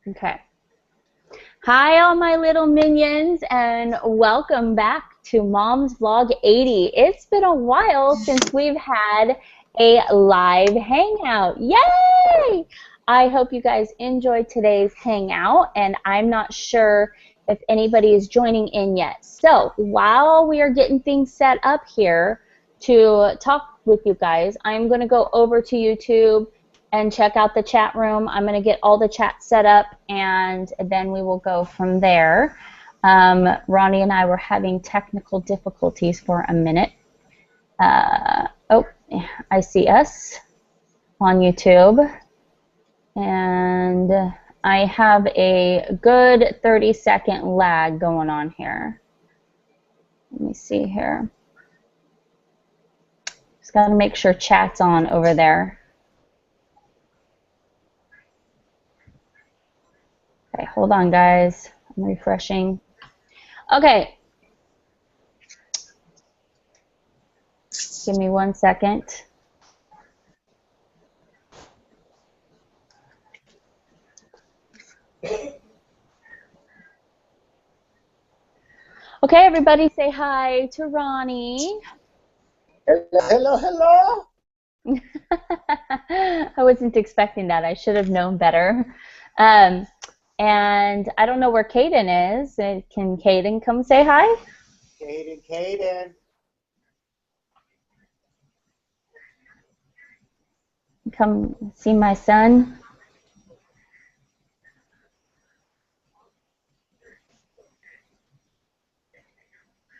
Okay. Hi, all my little minions, and welcome back to Mom's Vlog 80. It's been a while since we've had a live hangout. Yay! I hope you guys enjoyed today's hangout, and I'm not sure if anybody is joining in yet. So while we are getting things set up here to talk with you guys, I'm going to go over to YouTube and check out the chat room. I'm going to get all the chats set up, and then we will go from there. Ronnie and I were having technical difficulties for a minute. Oh, I see us on YouTube, and I have a good 30-second lag going on here. Let me see here. Just got to make sure chat's on over there. Okay, hold on, guys. I'm refreshing. Okay. Give me 1 second. Okay, everybody say hi to Ronnie. Hello, hello. I wasn't expecting that. I should have known better. And I don't know where Cayden is. Can Cayden come say hi? Cayden. Come see my son.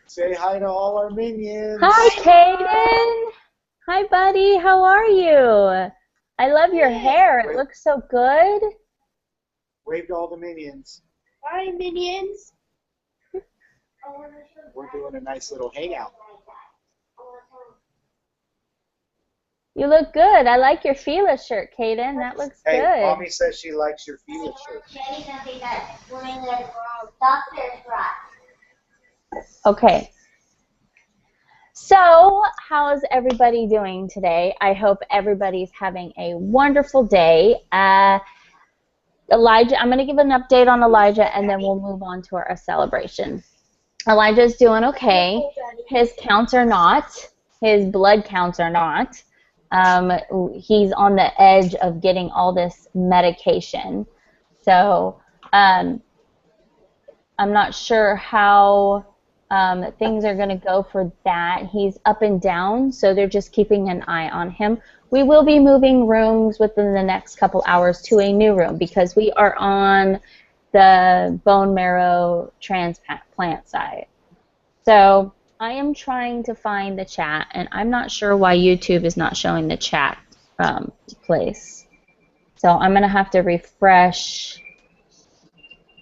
Say hi to all our minions. Hi, Cayden. Hi, buddy. How are you? I love your hair. It looks so good. Wave to all the minions. Hi, minions. We're doing a nice little hangout. You look good. I like your Fila shirt, Cayden. That looks Hey, good. Mommy says she likes your Fila shirt. Okay. So, how's everybody doing today? I hope everybody's having a wonderful day. Elijah, I'm going to give an update on Elijah, and then we'll move on to our celebration. Elijah's doing okay. His counts are not. His blood counts are not. He's on the edge of getting all this medication. So I'm not sure how things are going to go for that. He's up and down, so they're just keeping an eye on him. We will be moving rooms within the next couple hours to a new room because we are on the bone marrow transplant side. So I am trying to find the chat, and I'm not sure why YouTube is not showing the chat place. So I'm going to have to refresh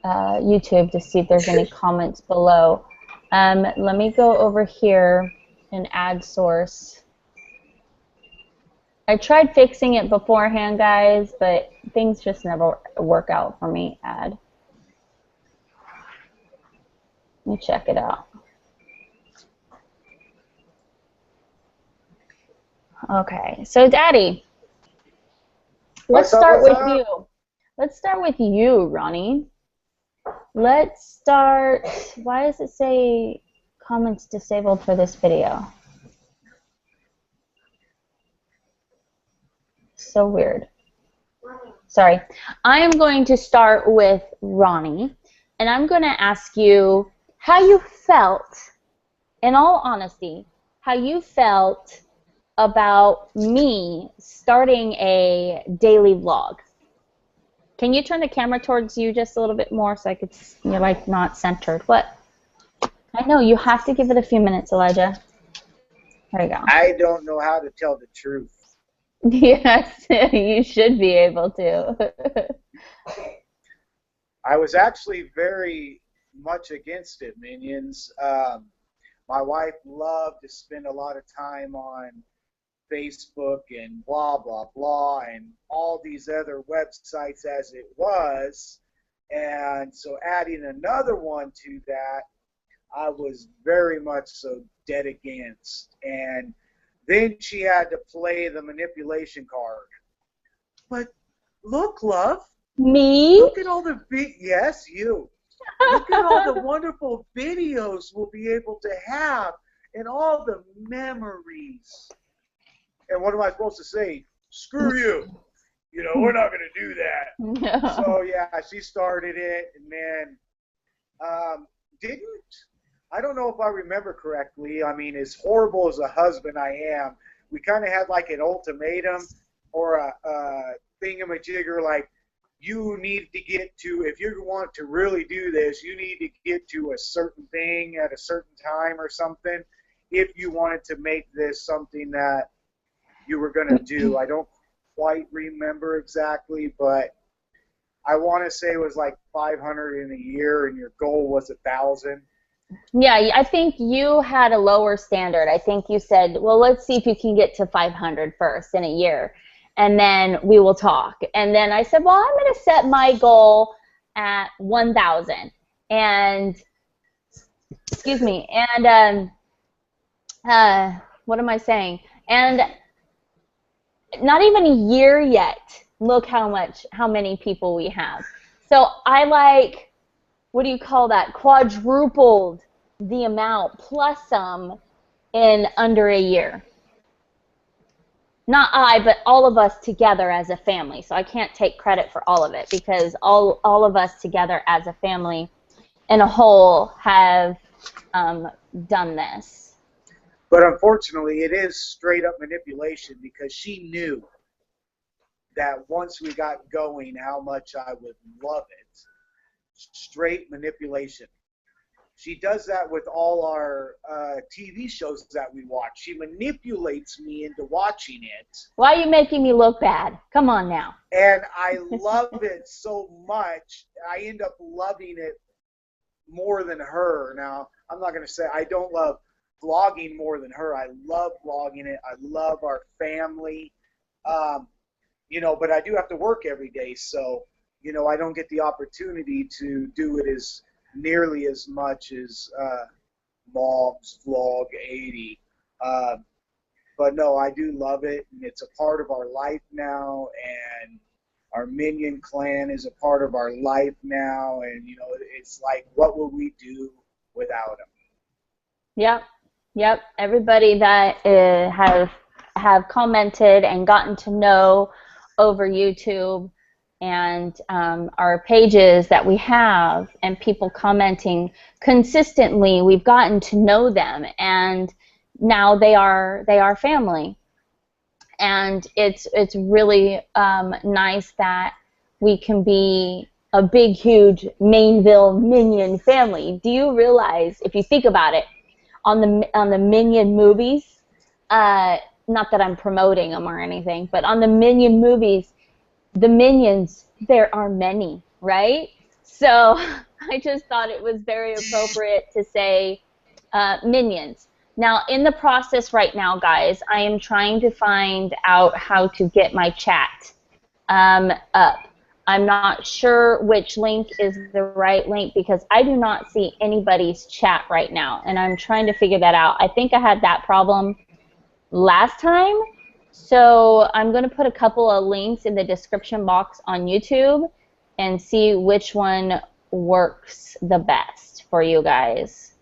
YouTube to see if there's any comments below. Let me go over here and add source. I tried fixing it beforehand, guys, but things just never work out for me. Add. Let me check it out. Okay, so Daddy, let's start with you. Let's start with you, Ronnie. Let's start. Why does it say comments disabled for this video? So weird. Sorry. I am going to start with Ronnie, and I'm going to ask you how you felt, in all honesty, how you felt about me starting a daily vlog. Can you turn the camera towards you just a little bit more so I could, you're like not centered. What? I know, you have to give it a few minutes, Elijah. There you go. I don't know how to tell the truth. Yes, you should be able to. I was actually very much against it, minions. My wife loved to spend a lot of time on Facebook and blah, blah, blah, and all these other websites as it was. And so adding another one to that, I was very much so dead against. And then she had to play the manipulation card. But look, love, Me? Look at all the yes, you. Look at all the wonderful videos we'll be able to have and all the memories. And what am I supposed to say? Screw you. You know, we're not going to do that. No. So, yeah, she started it. And then, I don't know if I remember correctly. I mean, as horrible as a husband I am, we kind of had like an ultimatum or a thingamajigger like, you need to get to, if you want to really do this, you need to get to a certain thing at a certain time or something if you wanted to make this something that you were going to do. I don't quite remember exactly, but I want to say it was like 500 in a year and your goal was 1,000. Yeah, I think you had a lower standard. I think you said, well, let's see if you can get to 500 first in a year, and then we will talk. And then I said, well, I'm going to set my goal at 1,000. And, excuse me, and what am I saying? And not even a year yet, look how many people we have. So I like, what do you call that, quadrupled the amount plus some in under a year. Not I, but all of us together as a family. So I can't take credit for all of it because all of us together as a family in a whole have done this. But unfortunately, it is straight up manipulation because she knew that once we got going how much I would love it. Straight manipulation. She does that with all our TV shows that we watch. She manipulates me into watching it. Why are you making me look bad? Come on now. And I love it so much. I end up loving it more than her. Now, I'm not going to say I don't love vlogging more than her. I love vlogging it. I love our family. You know, but I do have to work every day, so, you know, I don't get the opportunity to do it as nearly as much as Mom's Vlog 80. But no, I do love it, and it's a part of our life now, and our Minion clan is a part of our life now, and, you know, it's like, what would we do without them? Yep. Everybody that have commented and gotten to know over YouTube and our pages that we have and people commenting consistently, we've gotten to know them, and now they are family. And it's really nice that we can be a big, huge Mainville Minion family. Do you realize, if you think about it, on the Minion movies, not that I'm promoting them or anything, but on the Minion movies, the Minions, there are many, right? So I just thought it was very appropriate to say Minions. Now, in the process right now, guys, I am trying to find out how to get my chat up. I'm not sure which link is the right link because I do not see anybody's chat right now, and I'm trying to figure that out. I think I had that problem last time, so I'm going to put a couple of links in the description box on YouTube and see which one works the best for you guys.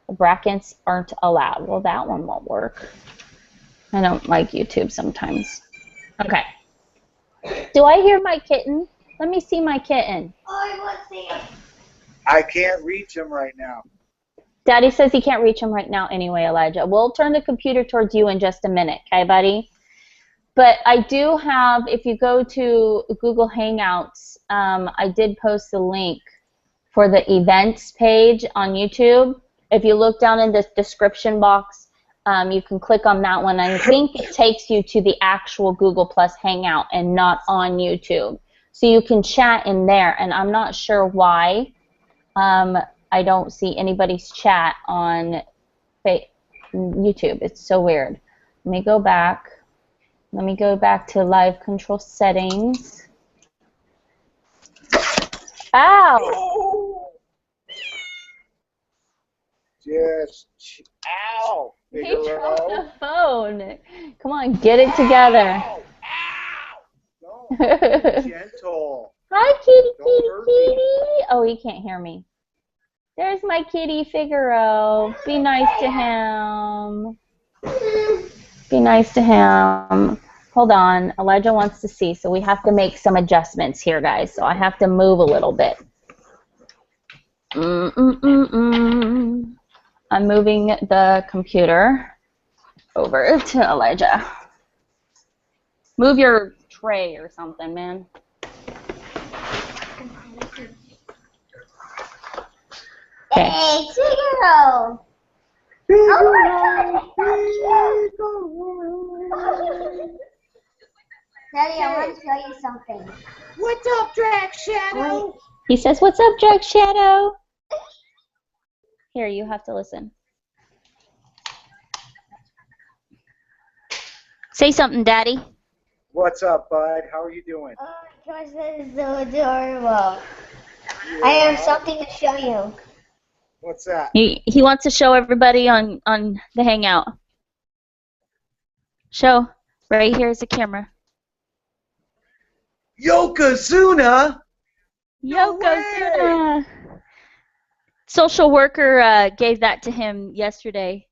The brackets aren't allowed. Well, that one won't work. I don't like YouTube sometimes. Okay. Do I hear my kitten? Let me see my kitten. I want to see it. I can't reach him right now. Daddy says he can't reach him right now anyway, Elijah. We'll turn the computer towards you in just a minute, okay, buddy? But I do have, if you go to Google Hangouts, I did post the link for the events page on YouTube. If you look down in the description box, you can click on that one. I think it takes you to the actual Google Plus Hangout and not on YouTube. So you can chat in there, and I'm not sure why I don't see anybody's chat on YouTube. It's so weird. Let me go back. Let me go back to live control settings. Ow! Just, ow! He dropped the phone. Come on, get it together. Ow! Ow! No, be gentle. Hi, kitty, Don't kitty, hurt me. kitty. Oh, he can't hear me. There's my kitty, Figaro. Be nice to him. Be nice to him. Hold on. Elijah wants to see, so we have to make some adjustments here, guys. So I have to move a little bit. I'm moving the computer over to Elijah. Move your tray or something, man. Okay. Hey, Figaro! Oh my God! Daddy, I want to show you something. What's up, Drax Shadow? He says, "What's up, Drax Shadow?" Here, you have to listen. Say something, Daddy. What's up, bud? How are you doing? Oh, gosh, that is so adorable. I have something to show you. What's that? He wants to show everybody on the Hangout. Show. Right here's the camera. Yokozuna! No Yokozuna! Social worker gave that to him yesterday.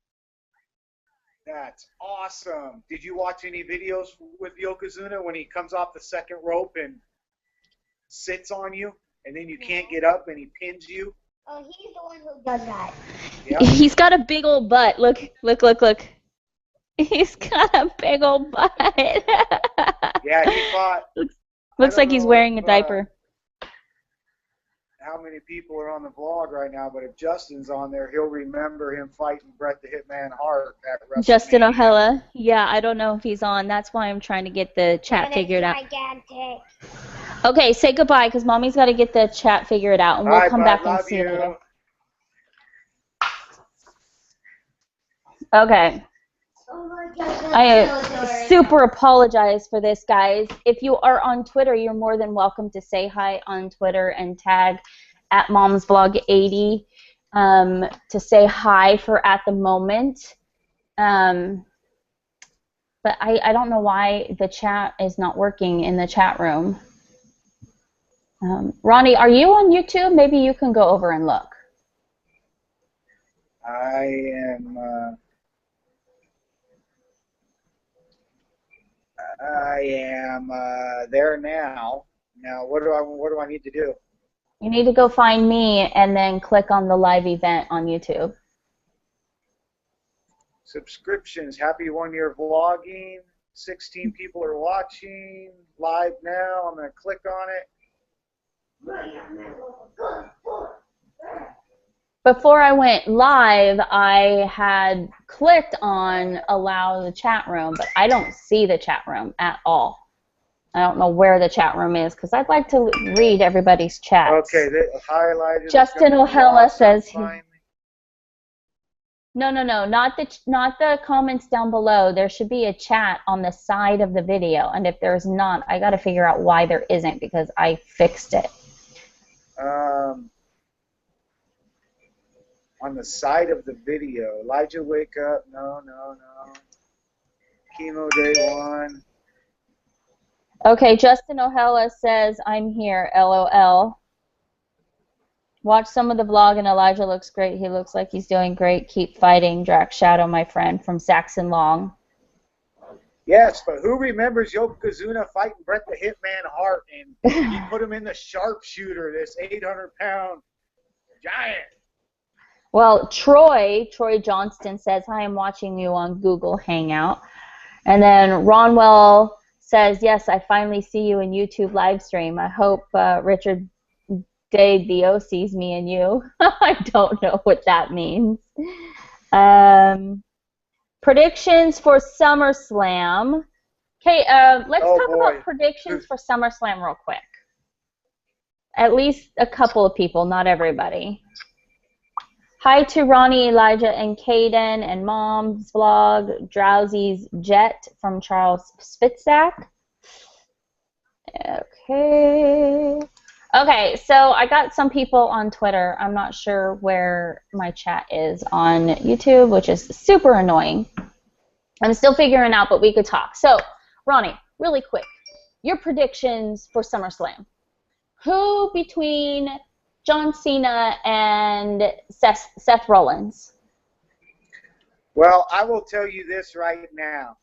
That's awesome. Did you watch any videos with Yokozuna when he comes off the second rope and sits on you, and then you can't get up and he pins you? Oh, he's the one who does that. Yep. He's got a big old butt. Look. He's got a big old butt. Yeah, he fought. Looks like he's wearing a diaper. How many people are on the vlog right now, but if Justin's on there, he'll remember him fighting Bret the Hitman Hart at WrestleMania. Justin O'Hella. Yeah, I don't know if he's on. That's why I'm trying to get the chat figured out. Gigantic. Okay, say goodbye because Mommy's got to get the chat figured out, and we'll come back and see you later. Okay. Oh my gosh, I super apologize for this, guys. If you are on Twitter, you're more than welcome to say hi on Twitter and tag at momsvlog80 to say hi for at the moment. But I don't know why the chat is not working in the chat room. Ronnie, are you on YouTube? Maybe you can go over and look. I am. There now. Now, what do I need to do? You need to go find me and then click on the live event on YouTube. Subscriptions. Happy 1 year vlogging. 16 people are watching live now. I'm going to click on it. Before I went live, I had clicked on allow the chat room, but I don't see the chat room at all. I don't know where the chat room is because I'd like to read everybody's chats. Okay, highlighted. Justin O'Hella says he. Finally. No, not the comments down below. There should be a chat on the side of the video, and if there's not, I got to figure out why there isn't because I fixed it. On the side of the video, Elijah, wake up. No. Chemo day 1. Okay, Justin O'Hella says, I'm here, LOL. Watch some of the vlog and Elijah looks great. He looks like he's doing great. Keep fighting, Drax Shadow, my friend, from Saxon Long. Yes, but who remembers Yokozuna fighting Bret the Hitman Hart and he put him in the sharpshooter, this 800-pound giant? Well, Troy Johnston says, hi, I'm watching you on Google Hangout. And then Ronwell says, yes, I finally see you in YouTube live stream. I hope Richard Day Dio sees me and you. I don't know what that means. Predictions for SummerSlam. Okay, let's talk about predictions for SummerSlam real quick. At least a couple of people, not everybody. Hi to Ronnie, Elijah, and Cayden, and Mom's Vlog, Drowsy's Jet from Charles Spitzak. Okay, so I got some people on Twitter. I'm not sure where my chat is on YouTube, which is super annoying. I'm still figuring out, but we could talk. So, Ronnie, really quick, your predictions for SummerSlam. Who between John Cena and Seth Rollins? Well, I will tell you this right now,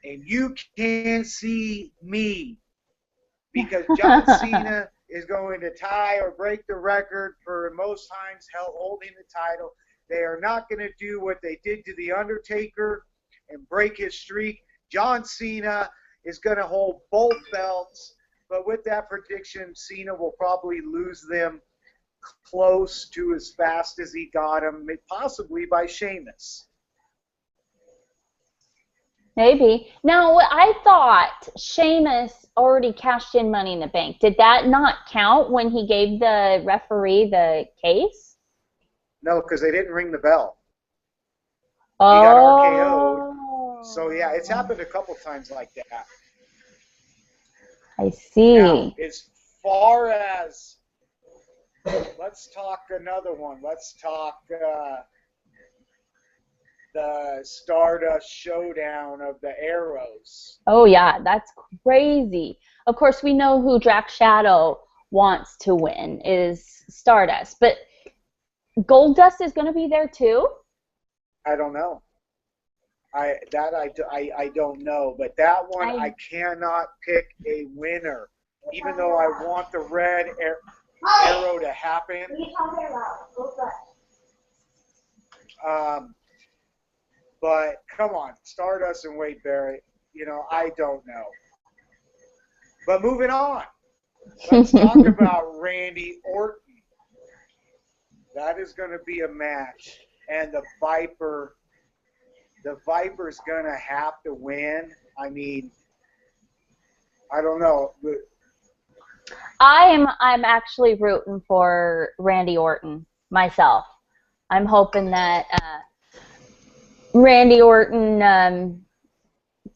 and you can't see me because John Cena is going to tie or break the record for most times holding the title. They are not going to do what they did to The Undertaker and break his streak. John Cena is going to hold both belts, but with that prediction, Cena will probably lose them close to as fast as he got them, possibly by Sheamus. Maybe. Now, I thought Sheamus already cashed in Money in the Bank. Did that not count when he gave the referee the case? No, because they didn't ring the bell. Oh. He got RKO'd. So, yeah, it's happened a couple times like that. I see. Now, as far as, let's talk another one. Let's talk the Stardust Showdown of the Arrows. Oh, yeah, that's crazy. Of course, we know who Drax Shadow wants to win is Stardust, but Goldust is going to be there too? I don't know. I don't know, but that one I cannot pick a winner, even though I want the red arrow to happen. What are you talking about? But come on, Stardust and Wade Barrett, you know, I don't know. But moving on, let's talk about Randy Orton. That is going to be a match, and the Viper's going to have to win. I mean, I don't know. I'm actually rooting for Randy Orton myself. I'm hoping that Randy Orton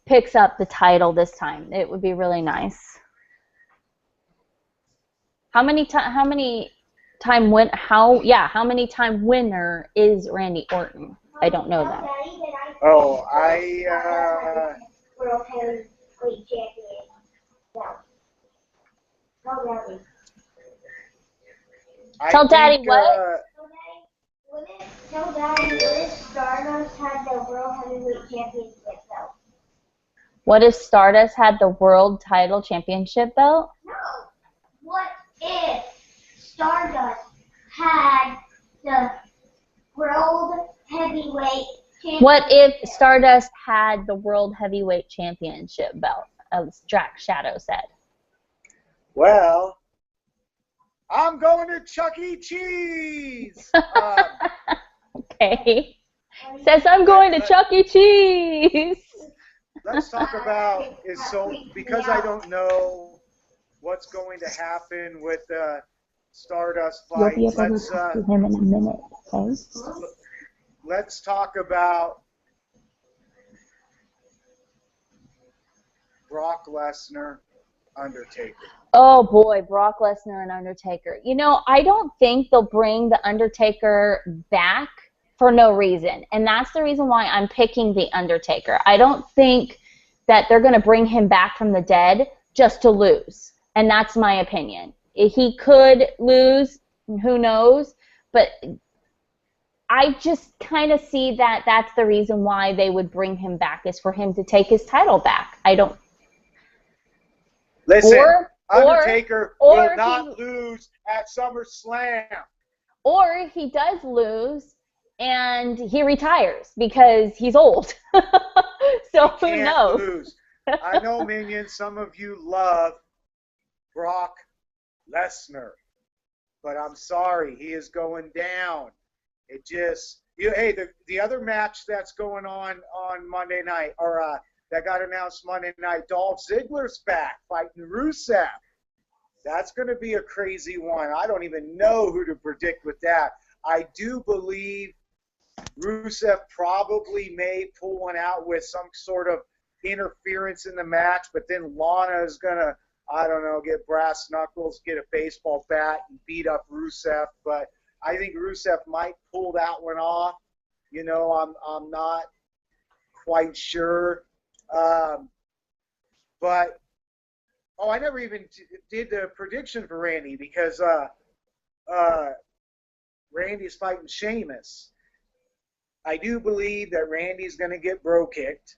picks up the title this time. It would be really nice. How many time winner is Randy Orton? I don't know that. Oh, World Heavyweight Champion. Tell Daddy what? Tell Daddy what if Stardust had the World Heavyweight Championship belt? What if Stardust had the World Title Championship belt? No. What if Stardust had the World Heavyweight Championship? What if Stardust had the World Heavyweight Championship belt, as Drax Shadow said? Well, I'm going to Chuck E. Cheese. Okay. Says I'm going to Chuck E. Cheese. Let's talk about because I don't know what's going to happen with the Stardust fight. You'll be able to talk to him in a minute, okay? Let's talk about Brock Lesnar, Undertaker. Oh boy, Brock Lesnar and Undertaker. You know, I don't think they'll bring the Undertaker back for no reason. And that's the reason why I'm picking the Undertaker. I don't think that they're going to bring him back from the dead just to lose. And that's my opinion. He could lose, who knows, but I just kind of see that that's the reason why they would bring him back, is for him to take his title back. I don't. Listen, Undertaker will not lose at SummerSlam. Or he does lose and he retires because he's old. So who knows? Lose. I know, Minions, some of you love Brock Lesnar, but I'm sorry, he is going down. It just, hey, the other match that's going on Monday night, or that got announced Monday night, Dolph Ziggler's back fighting Rusev. That's going to be a crazy one. I don't even know who to predict with that. I do believe Rusev probably may pull one out with some sort of interference in the match, but then Lana is going to, I don't know, get brass knuckles, get a baseball bat, and beat up Rusev. But I think Rusev might pull that one off. You know, I'm not quite sure. But Oh, I never even did the prediction for Randy because Randy's fighting Sheamus. I do believe that Randy's going to get bro kicked,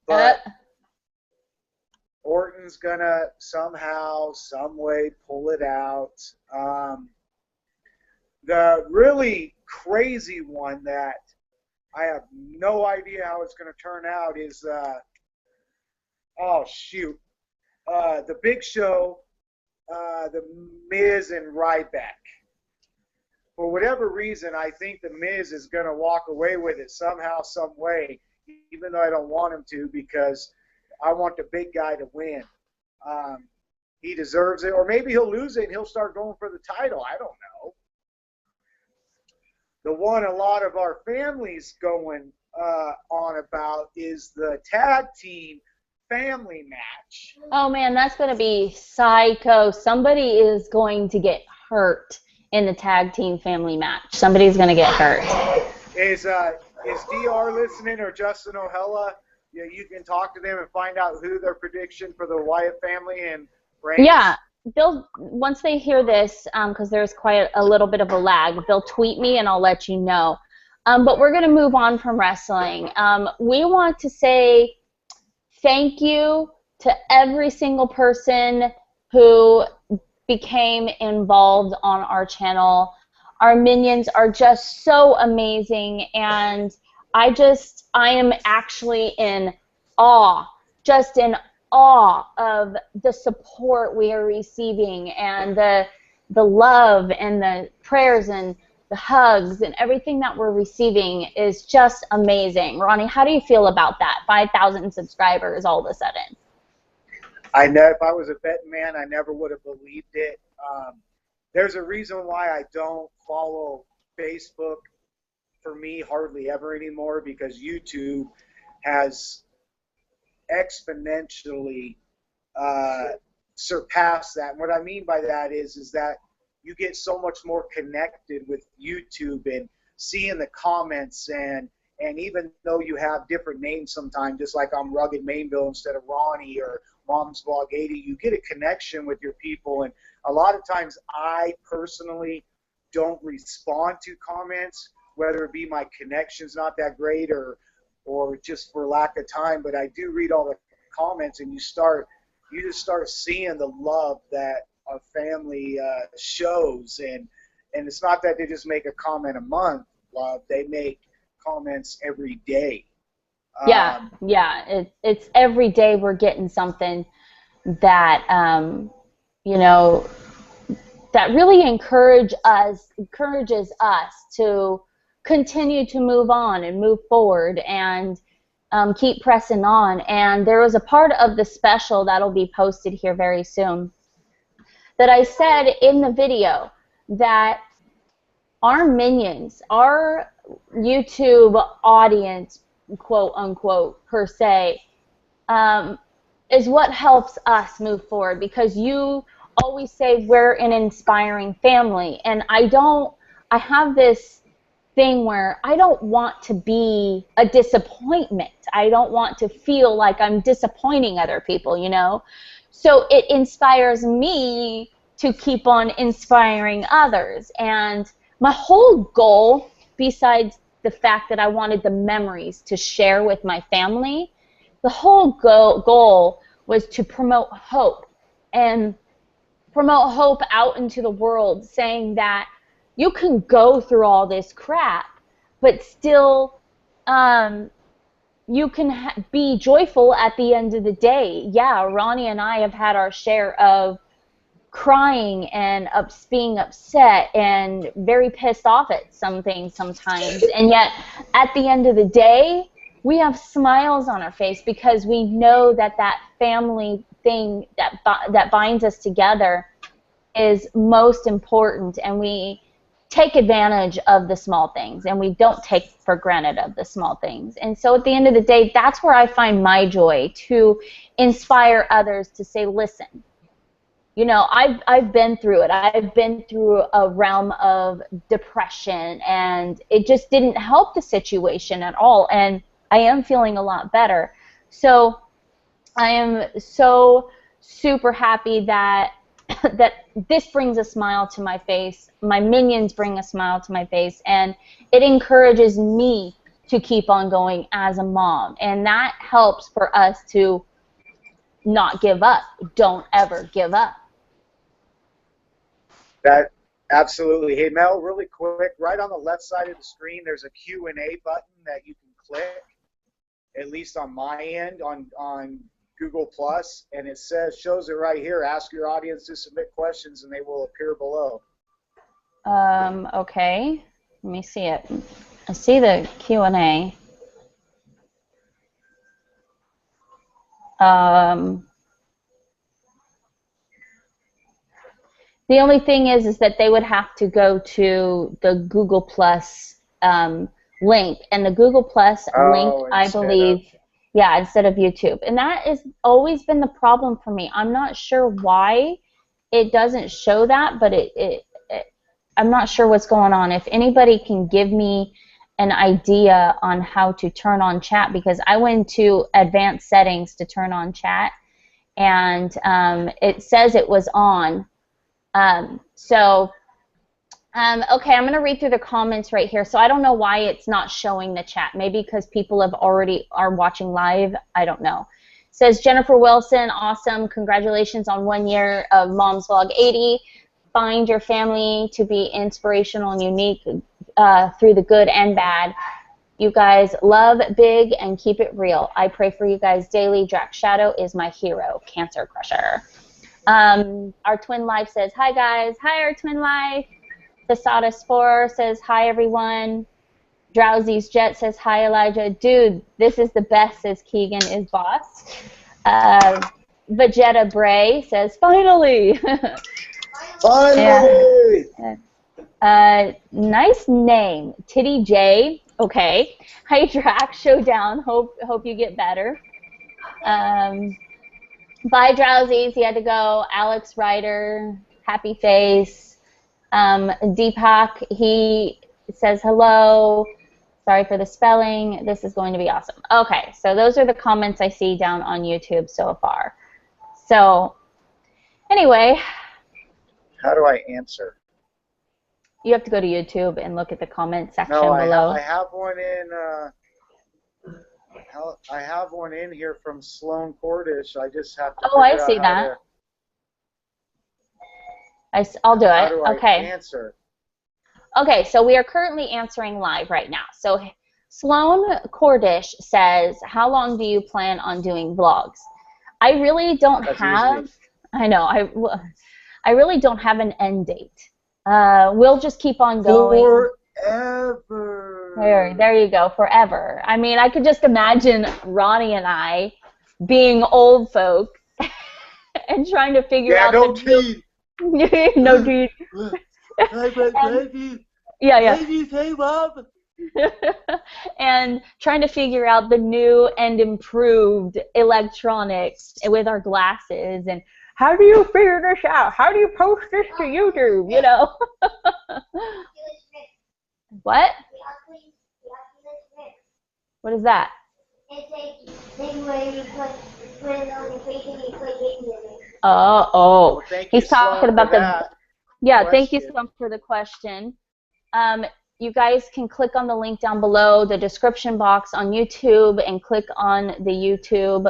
but Orton's going to somehow, some way pull it out. The really crazy one that I have no idea how it's going to turn out is, oh, shoot. The Big Show, the Miz, and Ryback. For whatever reason, I think the Miz is going to walk away with it somehow, some way, even though I don't want him to because I want the big guy to win. He deserves it. Or maybe he'll lose it and he'll start going for the title. I don't know. The one a lot of our families going on about is the tag team family match. Oh, man, that's going to be psycho. Somebody is going to get hurt in the tag team family match. Somebody's going to get hurt. Is DR listening or Justin O'Hella? Yeah, you can talk to them and find out who their prediction for the Wyatt family and Reigns. Yeah, they'll once they hear this, because there's quite a little bit of a lag, they'll tweet me and I'll let you know. But we're going to move on from wrestling. We want to say thank you to every single person who became involved on our channel. Our minions are just so amazing, and I am actually in awe, just in awe of the support we are receiving and the love and the prayers and the hugs and everything that we're receiving is just amazing. Ronnie, how do you feel about that? 5,000 subscribers all of a sudden. I know if I was a betting man, I never would have believed it. There's a reason why I don't follow Facebook for me hardly ever anymore because YouTube has exponentially surpassed that. And what I mean by that is that you get so much more connected with YouTube and seeing the comments and even though you have different names sometimes, just like I'm Rugged Mainville instead of Ronnie or Mom's Vlog 80, you get a connection with your people. And a lot of times I personally don't respond to comments, whether it be my connection's not that great or just for lack of time, but I do read all the comments and you just start seeing the love that our family shows. And it's not that they just make a comment a month, love. They make comments every day. Yeah, it's every day we're getting something that you know, that really encourages us to continue to move on and move forward and keep pressing on. And there was a part of the special that'll be posted here very soon that I said in the video that our minions, our YouTube audience, quote unquote, per se, is what helps us move forward, because you always say we're an inspiring family, and I have this thing where I don't want to be a disappointment. I don't want to feel like I'm disappointing other people, you know? So it inspires me to keep on inspiring others. And my whole goal, besides the fact that I wanted the memories to share with my family, the whole goal was to promote hope and promote hope out into the world, saying that you can go through all this crap, but still you can be joyful at the end of the day. Yeah, Ronnie and I have had our share of crying and being upset and very pissed off at some things sometimes, and yet at the end of the day we have smiles on our face because we know that that family thing that binds us together is most important, and we take advantage of the small things and we don't take for granted of the small things. And so at the end of the day, that's where I find my joy, to inspire others to say, listen, you know, I've been through it. I've been through a realm of depression, and it just didn't help the situation at all. And I am feeling a lot better. So I am so super happy that that this brings a smile to my face. My minions bring a smile to my face, and it encourages me to keep on going as a mom, and that helps for us to not give up. Don't ever give up. That absolutely. Hey Mel, really quick, right on the left side of the screen, there's a Q&A button that you can click. At least on my end, on Google Plus, and it shows it right here. Ask your audience to submit questions, and they will appear below. Okay, let me see it. I see the Q&A. The only thing is that they would have to go to the Google Plus link, and the Google Plus link, I believe, yeah, instead of YouTube. And that has always been the problem for me. I'm not sure why it doesn't show that, but I'm not sure what's going on. If anybody can give me an idea on how to turn on chat, because I went to advanced settings to turn on chat, and it says it was on. Okay, I'm going to read through the comments right here. So I don't know why it's not showing the chat. Maybe because people are watching live. I don't know. It says Jennifer Wilson, awesome. Congratulations on 1 year of Mom's Vlog 80. Find your family to be inspirational and unique through the good and bad. You guys love big and keep it real. I pray for you guys daily. Drax Shadow is my hero. Cancer Crusher. Our Twin Life says, hi guys. Hi, our Twin Life. Tasada4 says, hi everyone. Drowsy's Jet says, hi Elijah. Dude, this is the best, says Keegan is boss. Vegeta Bray says, finally. Finally. Nice name. Titty J. Okay. Hi Drax Showdown. Hope you get better. Bye Drowsies. He had to go. Alex Ryder. Happy Face. Deepak, he says hello. Sorry for the spelling. This is going to be awesome. Okay, so those are the comments I see down on YouTube so far. So, anyway. How do I answer? You have to go to YouTube and look at the comment section below. I have one in. I have one in here from Sloan Cordish. I just have to. Oh, I see that. I'll do it. How do I okay. answer? Okay, so we are currently answering live right now. So Sloan Cordish says, how long do you plan on doing vlogs? I really don't have. Easy. I know. I really don't have an end date. We'll just keep on going. Forever. There you go. Forever. I mean, I could just imagine Ronnie and I being old folk and trying to figure out no teeth. No teeth. Yeah. Hey, Bob. And trying to figure out the new and improved electronics with our glasses, and how do you figure this out? How do you post this to YouTube? You know. What? What is that? It's a thing where you put it on your face and you click into it. Oh. Well, he's talking about the. Yeah, question. Thank you, Slump, for the question. You guys can click on the link down below, the description box on YouTube, and click on the YouTube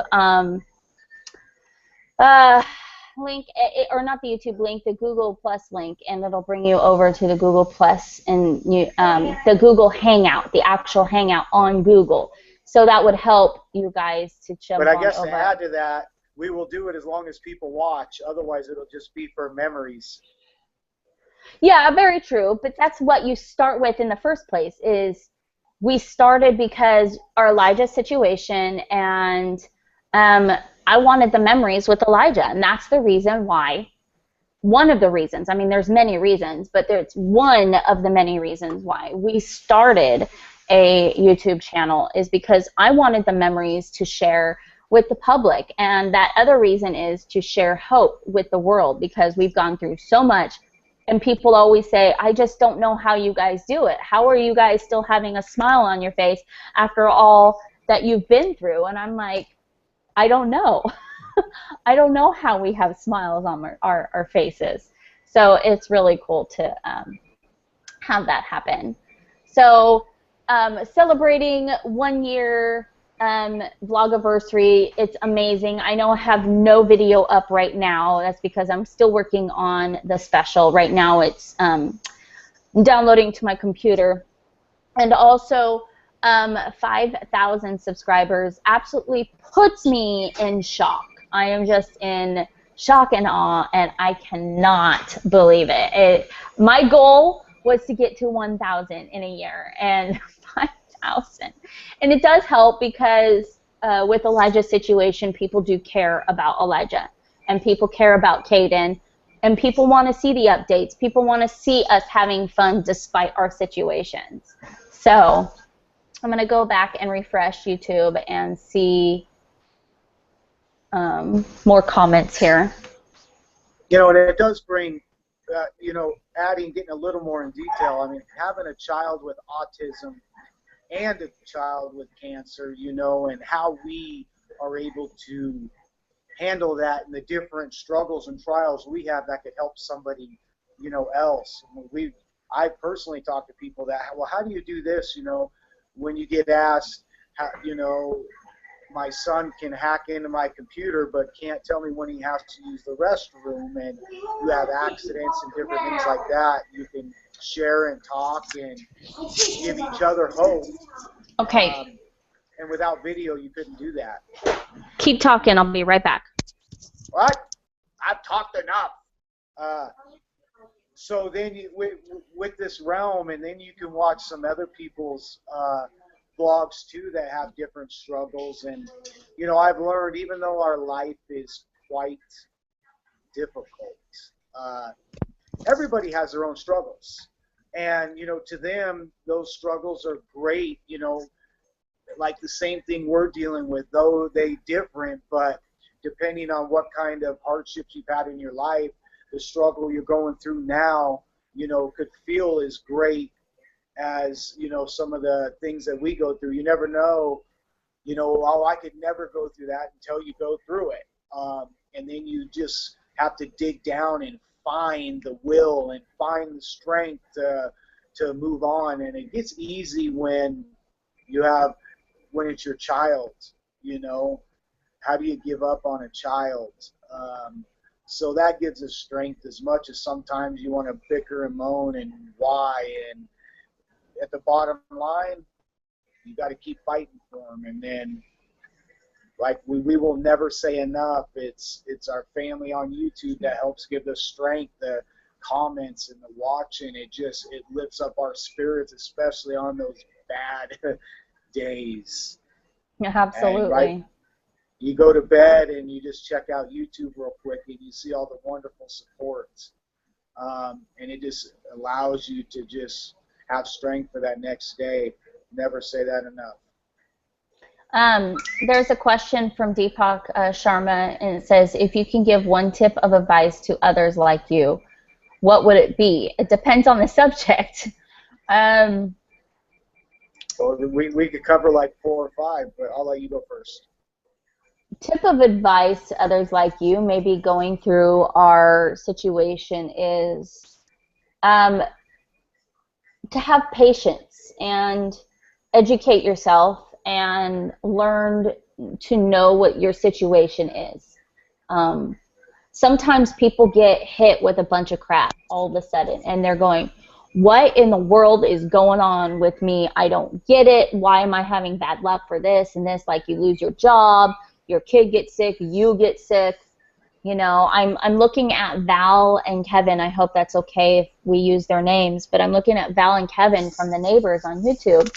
link, or not the YouTube link, the Google Plus link, and it'll bring you over to the Google Plus and the Google Hangout, the actual Hangout on Google. So that would help you guys to jump on over. But I guess to add to that, we will do it as long as people watch. Otherwise, it'll just be for memories. Yeah, very true. But that's what you start with in the first place. Is we started because our Elijah situation, and I wanted the memories with Elijah, and that's the reason why. One of the reasons. I mean, there's many reasons, but there's one of the many reasons why we started a YouTube channel is because I wanted the memories to share with the public, and that other reason is to share hope with the world, because we've gone through so much, and people always say, I just don't know how you guys do it. How are you guys still having a smile on your face after all that you've been through? And I'm like, I don't know. I don't know how we have smiles on our faces. So it's really cool to have that happen. So celebrating 1 year vlogiversary, it's amazing. I know I have no video up right now. That's because I'm still working on the special. Right now it's downloading to my computer. And also 5,000 subscribers absolutely puts me in shock. I am just in shock and awe, and I cannot believe it. My goal was to get to 1,000 in a year, and 5,000. And it does help because with Elijah's situation, people do care about Elijah, and people care about Cayden, and people want to see the updates. People want to see us having fun despite our situations. So I'm going to go back and refresh YouTube and see more comments here. You know, and it does bring, you know, getting a little more in detail. I mean, having a child with autism and a child with cancer, you know, and how we are able to handle that and the different struggles and trials we have that could help somebody, you know, else. I personally talk to people that, well, how do you do this, you know, when you get asked, how, you know, my son can hack into my computer but can't tell me when he has to use the restroom, and you have accidents and different things like that. You can share and talk and give each other hope. Okay. And without video, you couldn't do that. Keep talking. I'll be right back. What? I've talked enough. So then with this realm, and then you can watch some other people's vlogs too that have different struggles. And you know, I've learned, even though our life is quite difficult, everybody has their own struggles, and you know, to them those struggles are great, you know, like the same thing we're dealing with, though they different, but depending on what kind of hardships you've had in your life, the struggle you're going through now, you know, could feel as great as, you know, some of the things that we go through. You never know, you know, oh, I could never go through that until you go through it. And then you just have to dig down and find the will and find the strength to move on. And it gets easy when it's your child, you know. How do you give up on a child? So that gives us strength, as much as sometimes you want to bicker and moan and why. And at the bottom line, you got to keep fighting for them. And then, like we will never say enough, it's our family on YouTube that helps give us strength. The comments and the watching, it lifts up our spirits, especially on those bad days. Absolutely. You go to bed and you just check out YouTube real quick and you see all the wonderful support. And it just allows you to just have strength for that next day. Never say that enough. There's a question from Deepak Sharma, and it says, if you can give one tip of advice to others like you, what would it be? It depends on the subject. Well, we could cover like 4 or 5, but I'll let you go first. Tip of advice to others like you, maybe going through our situation, is to have patience and educate yourself and learn to know what your situation is. Sometimes people get hit with a bunch of crap all of a sudden, and they're going, what in the world is going on with me? I don't get it. Why am I having bad luck for this and this? Like, you lose your job, your kid gets sick, you get sick. You know, I'm looking at Val and Kevin. I hope that's okay if we use their names, but I'm looking at Val and Kevin from The Neighbors on YouTube.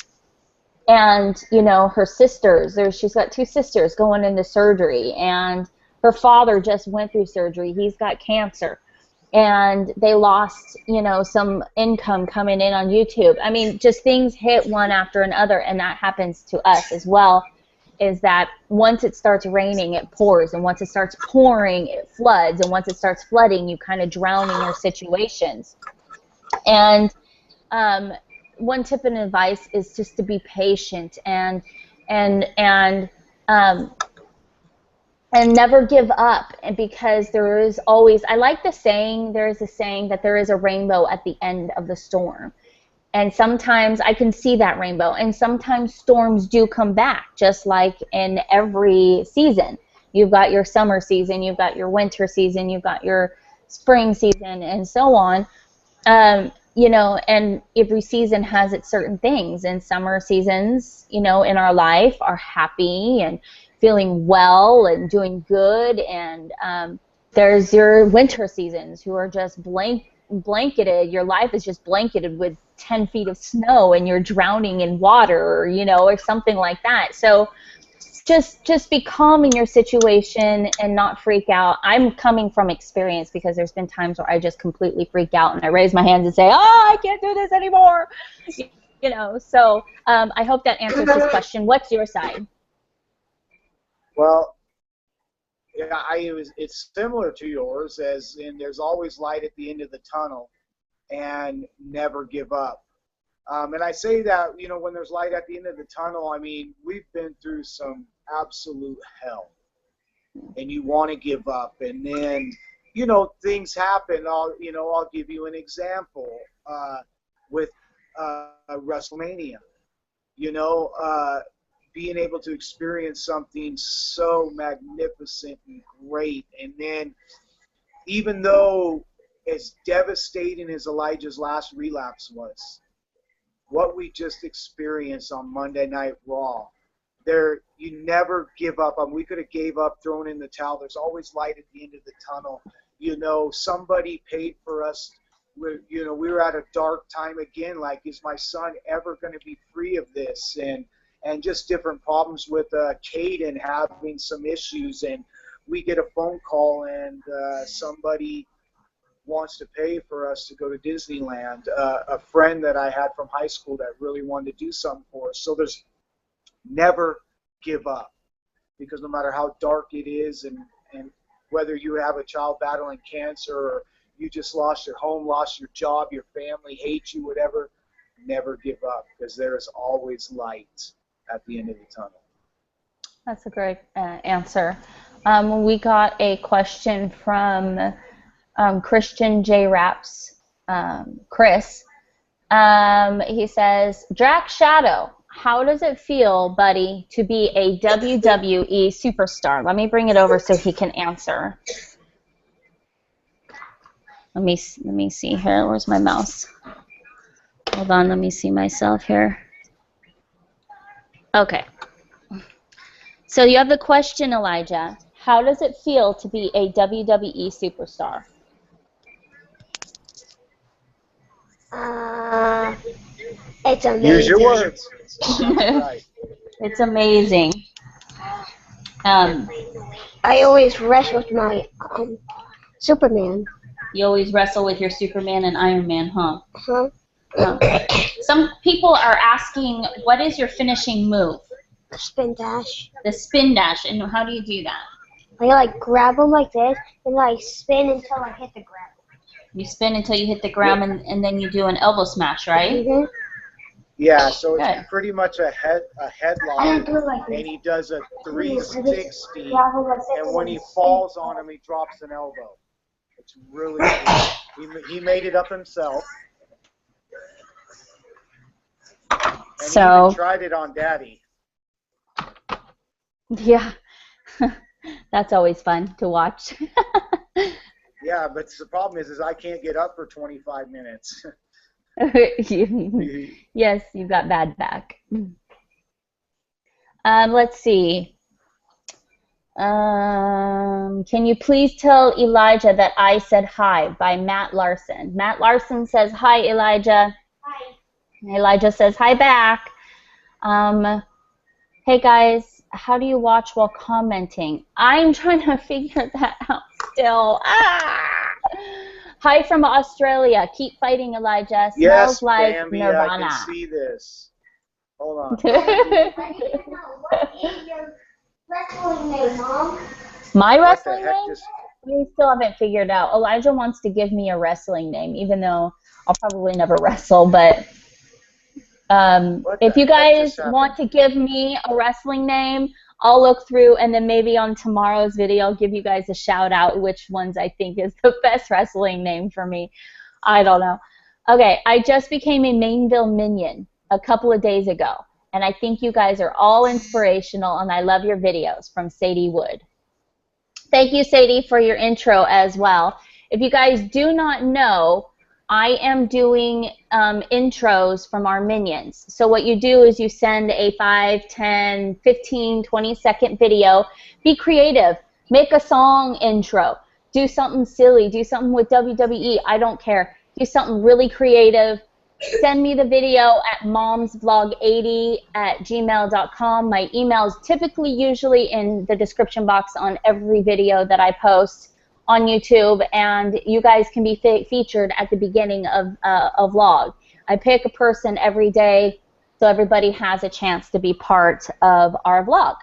And, you know, her sisters, she's got 2 sisters going into surgery, and her father just went through surgery. He's got cancer. And they lost, you know, some income coming in on YouTube. I mean, just things hit one after another, and that happens to us as well, is that once it starts raining, it pours, and once it starts pouring, it floods, and once it starts flooding, you kind of drown in your situations. And one tip and advice is just to be patient and and never give up, and because there is always, I like the saying, there is a saying that there is a rainbow at the end of the storm. And sometimes I can see that rainbow, and sometimes storms do come back, just like in every season. You've got your summer season, you've got your winter season, you've got your spring season, and so on. You know, and every season has its certain things. And summer seasons, you know, in our life are happy and feeling well and doing good. And there's your winter seasons who are just blanketed. Your life is just blanketed with 10 feet of snow and you're drowning in water, you know, or something like that. So just be calm in your situation and not freak out. I'm coming from experience, because there's been times where I just completely freak out and I raise my hands and say, oh, I can't do this anymore. You know, so I hope that answers this question. What's your side? Well, yeah, it's similar to yours, as in there's always light at the end of the tunnel, and never give up. And I say that, you know, when there's light at the end of the tunnel, I mean, we've been through some absolute hell, and you want to give up, and then, you know, things happen. I'll give you an example with WrestleMania. You know, being able to experience something so magnificent and great, and then even though as devastating as Elijah's last relapse was, what we just experienced on Monday Night Raw, you never give up. We could have gave up, thrown in the towel. There's always light at the end of the tunnel. You know, somebody paid for us. We were at a dark time again. Like, is my son ever going to be free of this? And just different problems with Cayden having some issues. And we get a phone call, and somebody wants to pay for us to go to Disneyland, a friend that I had from high school that really wanted to do something for us. So there's never give up, because no matter how dark it is, and whether you have a child battling cancer, or you just lost your home, lost your job, your family hates you, whatever, never give up, because there is always light at the end of the tunnel. That's a great answer. We got a question from Christian J. Raps, Chris. He says, Drax Shadow, how does it feel, buddy, to be a WWE superstar? Let me bring it over so he can answer. Let me see here. Where's my mouse? Hold on. Let me see myself here. Okay. So you have the question, Elijah. How does it feel to be a WWE superstar? It's amazing. Use your words. Right. It's amazing. I always wrestle with my Superman. You always wrestle with your Superman and Iron Man, huh? Uh-huh. Some people are asking, what is your finishing move? A spin dash. The spin dash, and how do you do that? I like grab them like this, and I spin until I hit the ground. You spin until you hit the ground, and then you do an elbow smash, right? Mm-hmm. Yeah, so it's Good. pretty much a headlock, and he does a 360, and when he falls on him, he drops an elbow. It's really cool. He made it up himself. And he even tried it on Daddy. Yeah. That's always fun to watch. Yeah, but the problem is I can't get up for 25 minutes. Yes, you've got bad back. Let's see. Can you please tell Elijah that I said hi, by Matt Larson. Matt Larson says, hi, Elijah. Hi. Elijah says, hi back. Hey, guys, how do you watch while commenting? I'm trying to figure that out still. Hi from Australia. Keep fighting, Elijah. Smells Yes, like Bambi, Nirvana. I can see this. Hold on. What is your wrestling name, Mom? My What the wrestling heck name? just... We still haven't figured out. Elijah wants to give me a wrestling name, even though I'll probably never wrestle. But if you guys want to give me a wrestling name, I'll look through, and then maybe on tomorrow's video, I'll give you guys a shout out which ones I think is the best wrestling name for me. I don't know. Okay, I just became a Mainville minion a couple of days ago, and I think you guys are all inspirational, and I love your videos, from Sadie Wood. Thank you, Sadie, for your intro as well. If you guys do not know, I am doing intros from our minions. So what you do is you send a 5, 10, 15, 20-second video. Be creative. Make a song intro. Do something silly. Do something with WWE. I don't care. Do something really creative. Send me the video at momsvlog80@gmail.com. My email is typically usually in the description box on every video that I post on YouTube, and you guys can be featured at the beginning of a vlog. I pick a person every day so everybody has a chance to be part of our vlog.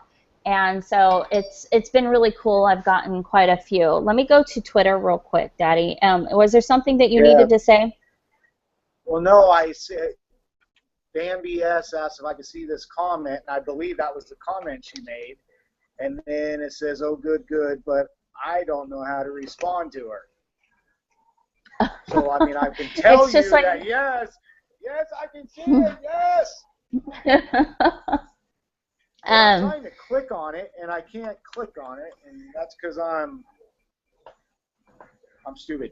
And so it's been really cool. I've gotten quite a few. Let me go to Twitter real quick, Daddy. Was there something that you needed to say? Well, no, I said, Bambi S asked if I could see this comment, and I believe that was the comment she made. And then it says, oh, good, good, but I don't know how to respond to her. So, I mean, I can tell you like, that, yes, I can see it, yes. I'm trying to click on it, and I can't click on it, and that's because I'm stupid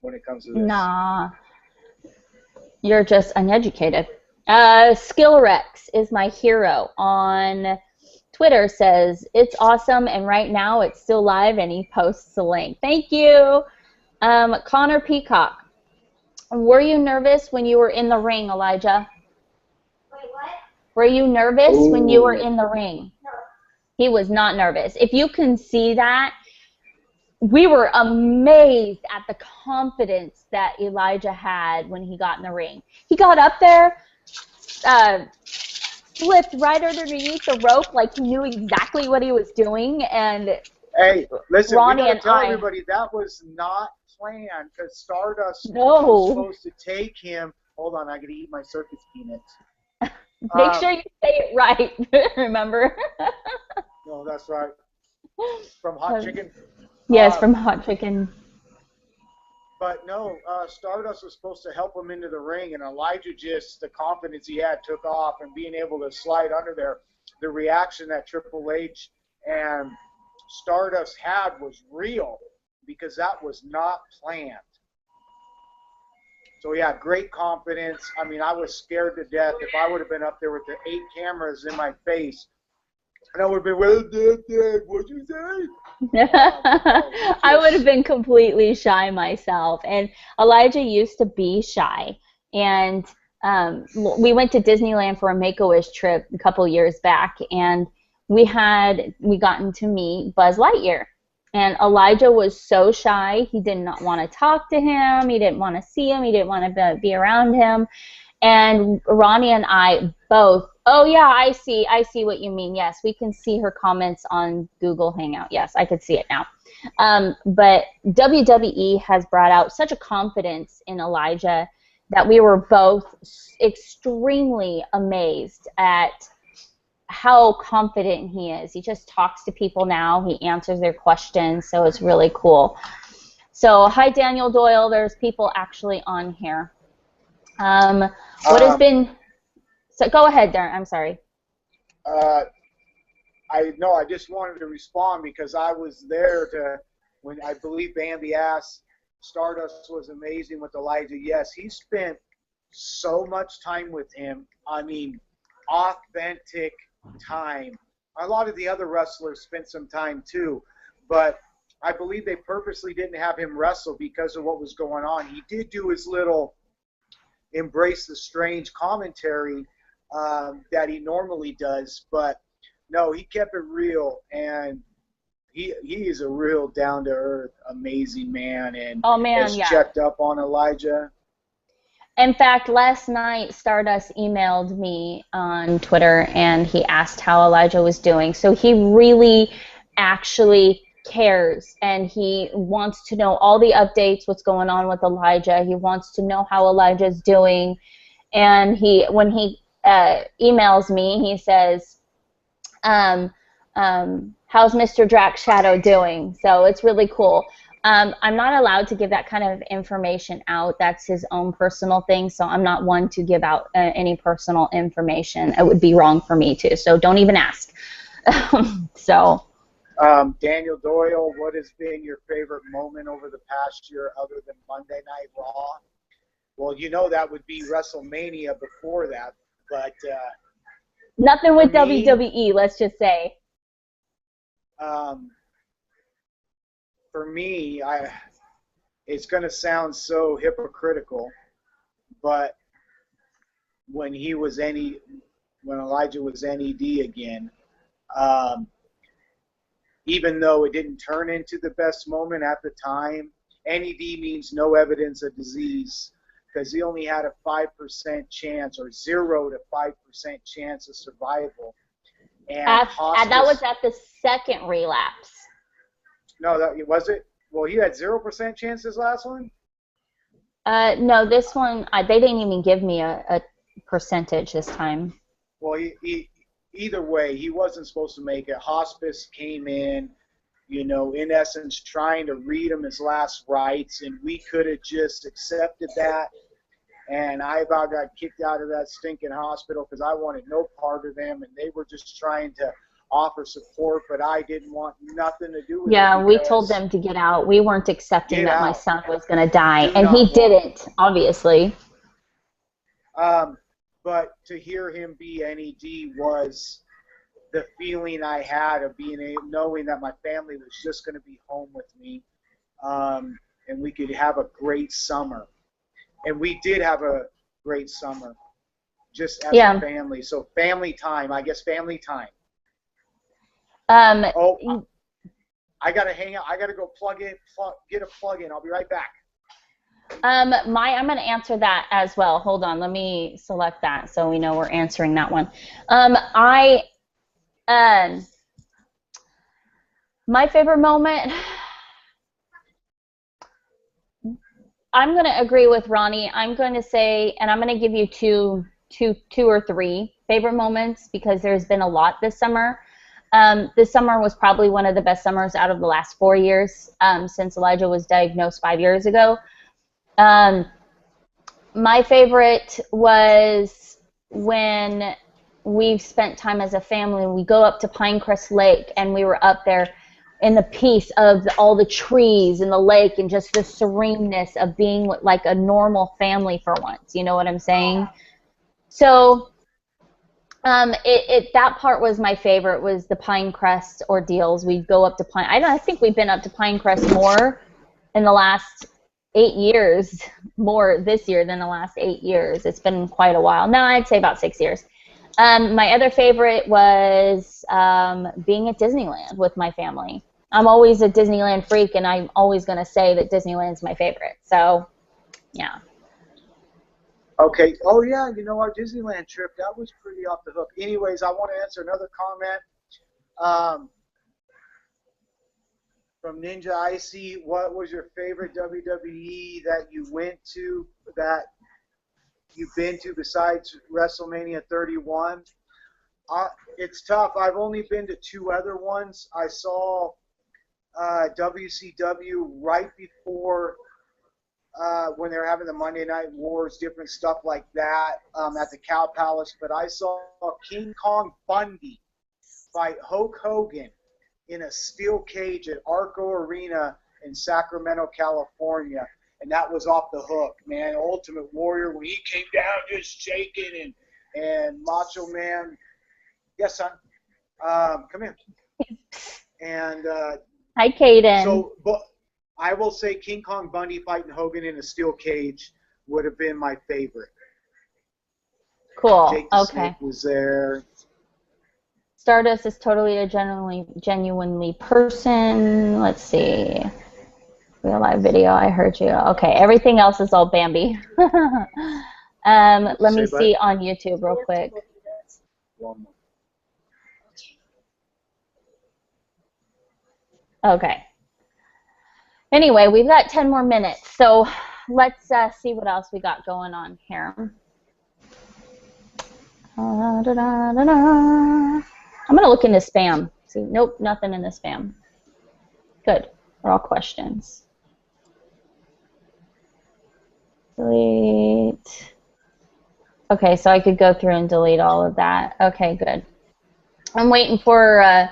when it comes to this. Nah. You're just uneducated. Skillrex is my hero on Twitter, says it's awesome, and right now it's still live, and he posts a link. Thank you. Connor Peacock, were you nervous when you were in the ring, Elijah? Wait, what? Were you nervous when you were in the ring? No. He was not nervous. If you can see that, we were amazed at the confidence that Elijah had when he got in the ring. He got up there, slipped right underneath the rope like he knew exactly what he was doing. And hey, listen, Ronnie we gotta and tell everybody that was not planned, because Stardust No. was supposed to take him. Hold on, I gotta eat my circus peanuts. Make sure you say it right, remember? No, that's right. From Hot Chicken? Yes, from Hot Chicken. But no, Stardust was supposed to help him into the ring, and Elijah, just the confidence he had, took off, and being able to slide under there, the reaction that Triple H and Stardust had was real, because that was not planned. So yeah, great confidence. I mean, I was scared to death. If I would have been up there with the 8 cameras in my face, and I would have been, well, Dad, what'd you say? I would have been completely shy myself. And Elijah used to be shy. And we went to Disneyland for a Make-A-Wish trip a couple years back, and we gotten to meet Buzz Lightyear. And Elijah was so shy. He did not want to talk to him. He didn't want to see him. He didn't want to be around him. And Ronnie and I both, oh yeah, I see what you mean. Yes, we can see her comments on Google Hangout. Yes, I could see it now. But WWE has brought out such a confidence in Elijah that we were both extremely amazed at how confident he is. He just talks to people now. He answers their questions, so it's really cool. So hi, Daniel Doyle. There's people actually on here. What has been... So go ahead, Darren. I'm sorry. I just wanted to respond because I was there when I believe Bambi asked, Stardust was amazing with Elijah. Yes, he spent so much time with him. I mean, authentic time. A lot of the other wrestlers spent some time too, but I believe they purposely didn't have him wrestle because of what was going on. He did do his little embrace the strange commentary that he normally does, but no, he kept it real, and he is a real down-to-earth, amazing man, and has checked up on Elijah. In fact, last night Stardust emailed me on Twitter, and he asked how Elijah was doing. So he really actually cares, and he wants to know all the updates, what's going on with Elijah. He wants to know how Elijah's doing, and when he emails me, he says, how's Mr. Drax Shadow doing? So it's really cool. I'm not allowed to give that kind of information out. That's his own personal thing, so I'm not one to give out any personal information. It would be wrong for me to, so don't even ask. So. Daniel Doyle, what has been your favorite moment over the past year other than Monday Night Raw? Well, you know that would be WrestleMania before that, but nothing with WWE, let's just say. For me, it's going to sound so hypocritical, but when Elijah was NED again, even though it didn't turn into the best moment at the time, NED means no evidence of disease, because he only had a 5% chance, or 0 to 5% chance of survival. And that was at the second relapse. No, was it? Well, he had 0% chance this last one? No, this one, they didn't even give me a percentage this time. Well, either way, he wasn't supposed to make it. Hospice came in, in essence, trying to read him his last rites, and we could have just accepted that. And I about got kicked out of that stinking hospital because I wanted no part of them, and they were just trying to offer support, but I didn't want nothing to do with it. Yeah, we told them to get out. We weren't accepting that my son was going to die, and he didn't, obviously. But to hear him be NED was the feeling I had of knowing that my family was just going to be home with me, and we could have a great summer. And we did have a great summer, just as a family. So family time, I guess family time. I gotta hang out. I gotta go get a plug-in. I'll be right back. I'm gonna answer that as well. Hold on, let me select that so we know we're answering that one. My favorite moment. I'm gonna agree with Ronnie. I'm going to say, and I'm gonna give you two or three favorite moments because there's been a lot this summer. This summer was probably one of the best summers out of the last 4 years since Elijah was diagnosed 5 years ago. My favorite was when we've spent time as a family. We go up to Pinecrest Lake, and we were up there in the peace of all the trees and the lake and just the sereneness of being like a normal family for once. You know what I'm saying? So that part was my favorite, was the Pinecrest ordeals. We'd go up to I think we've been up to Pinecrest more in the last 8 years, more this year than the last 8 years. It's been quite a while. No, I'd say about 6 years. My other favorite was being at Disneyland with my family. I'm always a Disneyland freak, and I'm always going to say that Disneyland's my favorite. So, yeah. Okay. Oh, yeah, our Disneyland trip, that was pretty off the hook. Anyways, I want to answer another comment from Ninja Icy. What was your favorite WWE that you went to, that you've been to besides WrestleMania 31? It's tough. I've only been to 2 other ones. I saw WCW right before when they were having the Monday Night Wars, different stuff like that at the Cow Palace. But I saw King Kong Bundy fight Hulk Hogan in a steel cage at Arco Arena in Sacramento, California. And that was off the hook, man. Ultimate Warrior, when he came down just shaking, and Macho Man. Yes, son. Come here. And hi, Cayden. So, but I will say King Kong Bundy fighting Hogan in a steel cage would have been my favorite. Cool. Jake the Snake was there. Stardust is totally a genuinely person. Let's see. Real live video. I heard you. Okay. Everything else is all Bambi. Let me see on YouTube real quick. Okay. Anyway, we've got 10 more minutes, so let's see what else we got going on here. I'm going to look into spam, see. Nope, nothing in the spam. Good. They're all questions. Delete. Okay, so I could go through and delete all of that. Okay, good. I'm waiting for,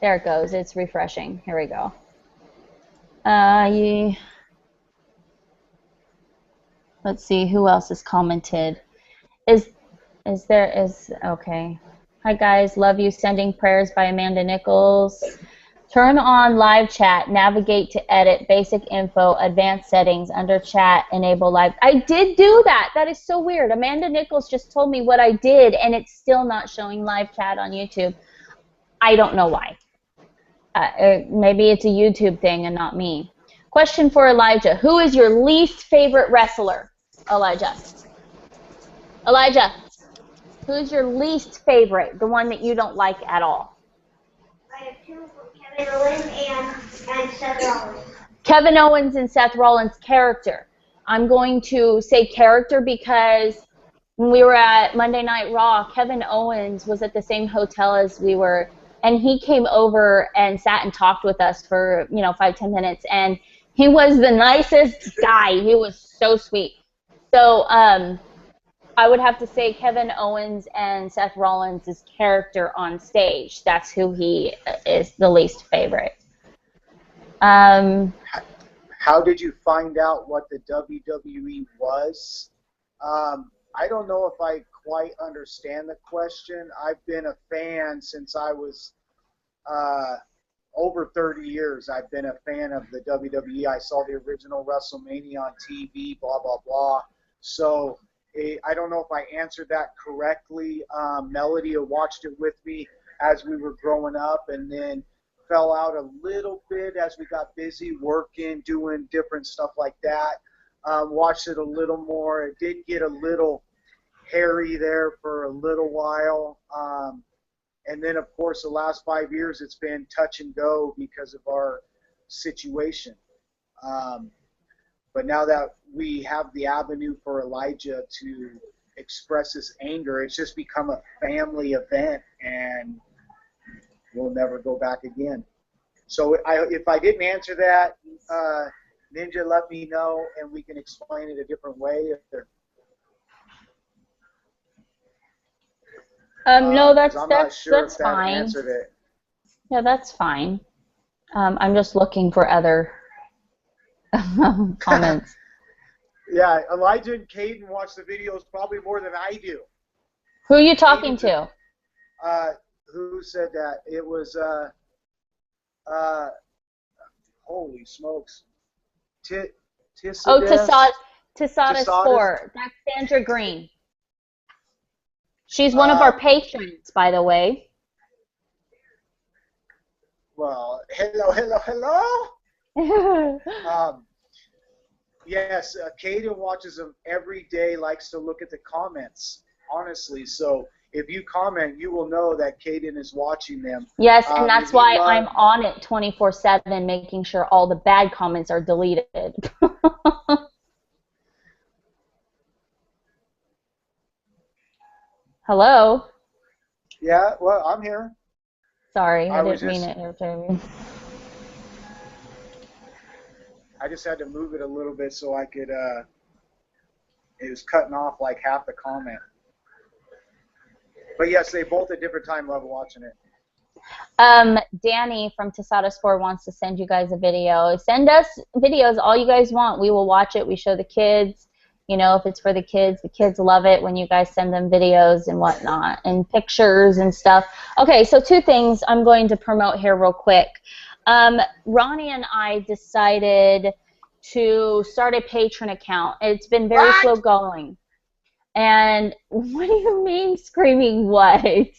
there it goes. It's refreshing. Here we go. Let's see, who else has commented? Okay. Hi guys, love you. Sending prayers by Amanda Nichols. Turn on live chat, navigate to edit, basic info, advanced settings, under chat, enable live. I did do that. That is so weird. Amanda Nichols just told me what I did, and it's still not showing live chat on YouTube. I don't know why. Maybe it's a YouTube thing and not me. Question for Elijah. Who is your least favorite wrestler? Elijah. Elijah, who's your least favorite, the one that you don't like at all? I have two, Kevin Owens and Seth Rollins. Kevin Owens and Seth Rollins character. I'm going to say character because when we were at Monday Night Raw, Kevin Owens was at the same hotel as we were, and he came over and sat and talked with us for, 5-10 minutes, and he was the nicest guy. He was so sweet. So I would have to say Kevin Owens and Seth Rollins' character on stage. That's who he is the least favorite. How did you find out what the WWE was? I don't know if I quite understand the question. I've been a fan since I was over 30 years. I've been a fan of the WWE. I saw the original WrestleMania on TV, blah, blah, blah. So I don't know if I answered that correctly. Melody watched it with me as we were growing up and then fell out a little bit as we got busy working, doing different stuff like that. Watched it a little more. It did get a little hairy there for a little while. And then, of course, the last 5 years it's been touch and go because of our situation. But now that we have the avenue for Elijah to express his anger, it's just become a family event, and we'll never go back again. So if I didn't answer that, Ninja, let me know, and we can explain it a different way. No, that's fine. Answered it. Yeah, that's fine. I'm just looking for other comments. Yeah, Elijah and Cayden watch the videos probably more than I do. Who are you talking to? Who said that? It was, holy smokes. Tassada Sport. That's Sandra Green. She's one of our patrons, by the way. Well, hello. Yes, Cayden watches them every day, likes to look at the comments, honestly. So if you comment, you will know that Cayden is watching them. Yes, and that's why I'm on it 24/7, making sure all the bad comments are deleted. Hello? Yeah, well, I'm here. Sorry, I didn't mean it. I just had to move it a little bit so I could, it was cutting off like half the comment. But yes, they both at different time love watching it. Danny from Tassada Sport wants to send you guys a video. Send us videos, all you guys want. We will watch it. We show the kids. If it's for the kids love it when you guys send them videos and whatnot and pictures and stuff. Okay, so 2 things I'm going to promote here real quick. Ronnie and I decided to start a Patreon account. It's been very slow going. And what do you mean screaming what?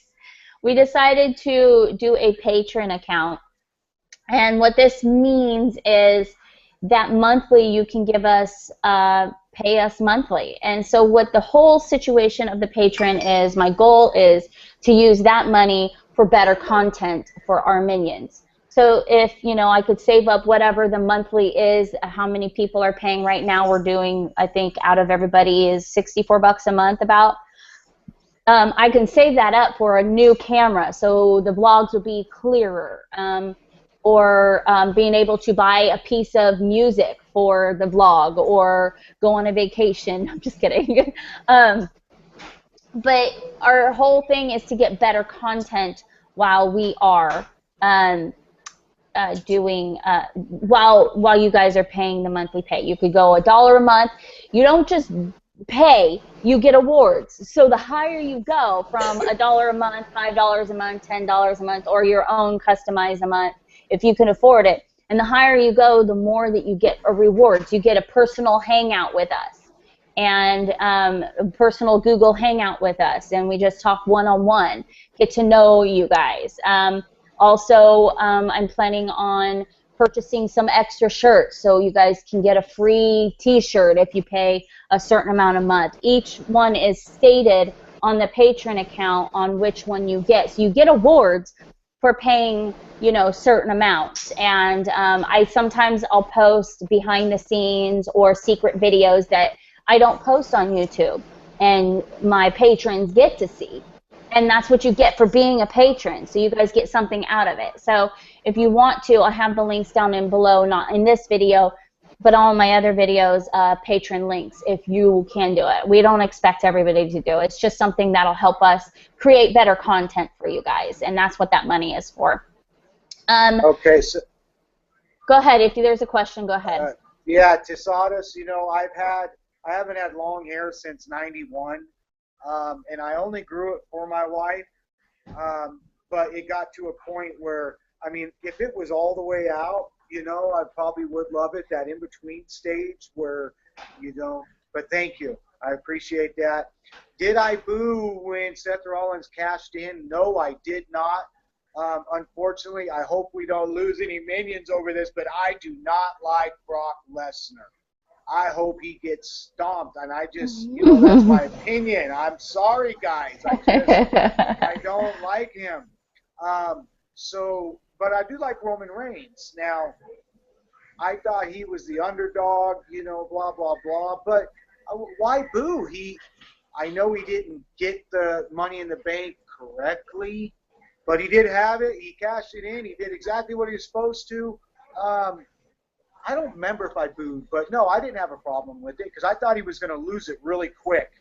We decided to do a Patreon account. And what this means is that monthly you can give us, pay us monthly. And so what the whole situation of the Patreon is, my goal is to use that money for better content for our minions. So if, I could save up whatever the monthly is, how many people are paying right now, we're doing, I think, out of everybody is $64 a month about. I can save that up for a new camera, so the vlogs will be clearer. Or being able to buy a piece of music for the vlog, or go on a vacation. I'm just kidding. But our whole thing is to get better content while we are while you guys are paying the monthly pay. You could go $1 a month. You don't just pay, you get awards. So the higher you go, from $1 a month, $5 a month, $10 a month, or your own customized a month, if you can afford it, and the higher you go, the more that you get rewards. You get a personal hangout with us, and a personal Google Hangout with us, and we just talk one-on-one, get to know you guys. Also, I'm planning on purchasing some extra shirts, so you guys can get a free t-shirt if you pay a certain amount a month. Each one is stated on the Patreon account on which one you get. So you get awards for paying, you know, certain amounts. And I'll post behind the scenes or secret videos that I don't post on YouTube, and my patrons get to see. And that's what you get for being a patron. So you guys get something out of it. So if you want to, I have the links down in below, not in this video, but all my other videos, patron links, if you can do it. We don't expect everybody to do it. It's just something that'll help us create better content for you guys, and that's what that money is for. Okay, so go ahead. If there's a question, go ahead. Yeah, Tisadas, you know, I haven't had long hair since '91, and I only grew it for my wife, but it got to a point where, I mean, if it was all the way out, you know, I probably would love it, that in-between stage where you don't, but thank you. I appreciate that. Did I boo when Seth Rollins cashed in? No, I did not. Unfortunately, I hope we don't lose any minions over this, but I do not like Brock Lesnar. I hope he gets stomped, and I just, you know, that's my opinion. I'm sorry, guys. I don't like him. But I do like Roman Reigns. Now, I thought he was the underdog, you know, blah, blah, blah. But why boo? I know he didn't get the Money in the Bank correctly, but he did have it. He cashed it in. He did exactly what he was supposed to. I don't remember if I booed, but no, I didn't have a problem with it because I thought he was going to lose it really quick.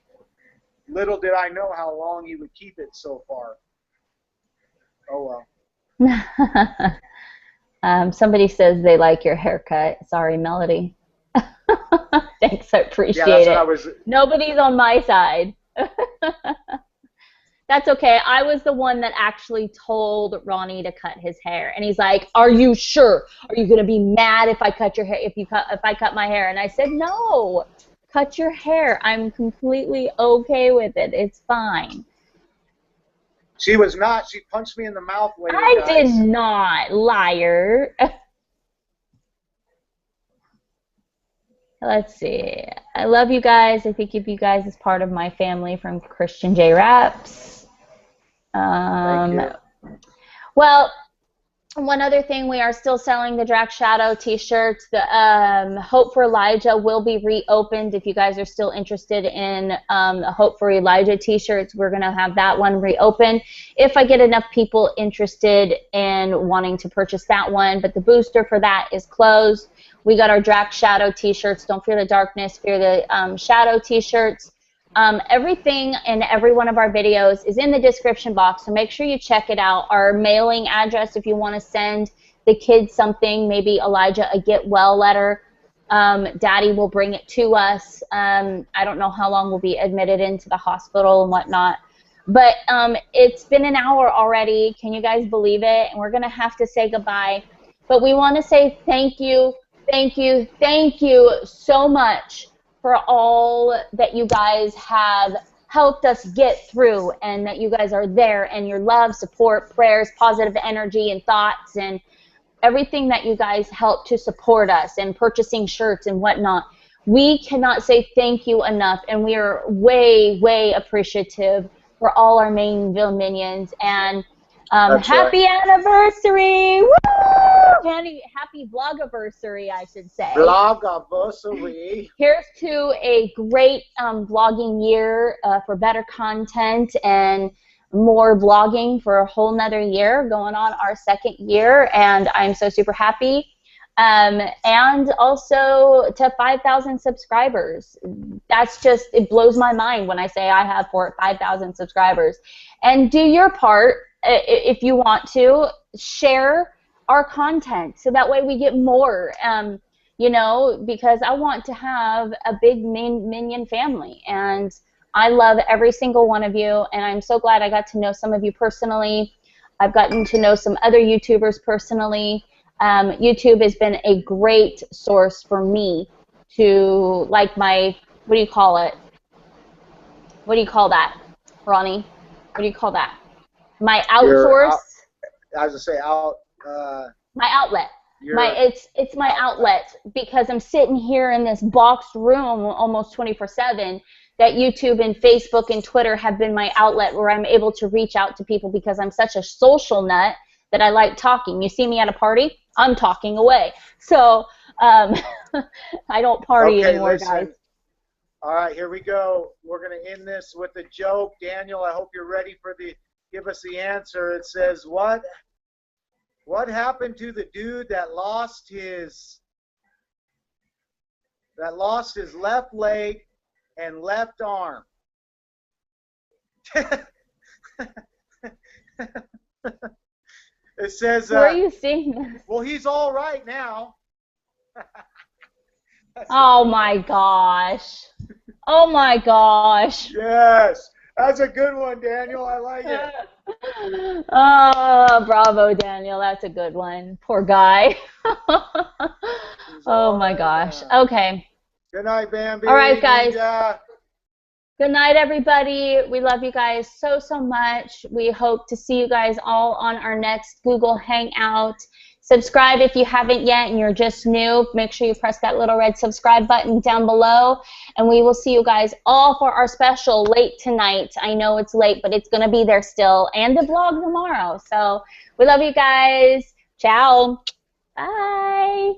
Little did I know how long he would keep it so far. Oh, well. Somebody says they like your haircut. Sorry, Melody. Thanks, I appreciate it. Nobody's on my side. That's okay. I was the one that actually told Ronnie to cut his hair, and he's like, "Are you sure? Are you gonna be mad if I cut your hair? If I cut my hair?" And I said, "No, cut your hair. I'm completely okay with it. It's fine." She was not. She punched me in the mouth later. I did not, liar. Let's see. I love you guys. I think of you guys as part of my family from Christian J Raps. Thank you. Well, one other thing, we are still selling the Drax Shadow t-shirts. The Hope for Elijah will be reopened. If you guys are still interested in the Hope for Elijah t-shirts, we're going to have that one reopened if I get enough people interested in wanting to purchase that one. But the booster for that is closed. We got our Drax Shadow t-shirts. Don't fear the darkness, fear the shadow t-shirts. Everything in every one of our videos is in the description box, so make sure you check it out. Our mailing address, if you want to send the kids something, maybe Elijah a get well letter, Daddy will bring it to us. I don't know how long we'll be admitted into the hospital and whatnot, but it's been an hour already. Can you guys believe it? And we're going to have to say goodbye, but we want to say thank you, thank you, thank you so much for all that you guys have helped us get through, and that you guys are there, and your love, support, prayers, positive energy, and thoughts, and everything that you guys help to support us, and purchasing shirts and whatnot. We cannot say thank you enough, and we are way, way appreciative for all our Mainville minions, and happy anniversary! Woo! Happy vlogiversary, I should say. Vlogiversary. Here's to a great vlogging year for better content and more vlogging for a whole nother year, going on our 2nd year, and I'm so super happy. And also to 5,000 subscribers. That's just, it blows my mind when I say I have 5,000 subscribers. And do your part, if you want to, share our content so that way we get more, you know, because I want to have a big Minion family, and I love every single one of you, and I'm so glad I got to know some of you personally. I've gotten to know some other YouTubers personally. YouTube has been a great source for me to, like, my, what do you call it? What do you call that, Ronnie? What do you call that? My outsource? I was going to say my outlet. It's my outlet, because I'm sitting here in this boxed room almost 24/7. That YouTube and Facebook and Twitter have been my outlet where I'm able to reach out to people, because I'm such a social nut that I like talking. You see me at a party, I'm talking away. So I don't party anymore, listen. guys. All right, here we go. We're going to end this with a joke. Daniel, I hope you're ready for give us the answer. It says, what happened to the dude that lost his left leg and left arm? It says, where are you seeing this? Well, he's all right now. Oh my gosh. Oh my gosh. Yes. That's a good one, Daniel. I like it. Oh, bravo, Daniel. That's a good one. Poor guy. Oh my gosh. Okay. Good night, Bambi. All right, guys. Good night, everybody. We love you guys so, so much. We hope to see you guys all on our next Google Hangout. Subscribe if you haven't yet and you're just new. Make sure you press that little red subscribe button down below. And we will see you guys all for our special late tonight. I know it's late, but it's going to be there still. And the vlog tomorrow. So we love you guys. Ciao. Bye.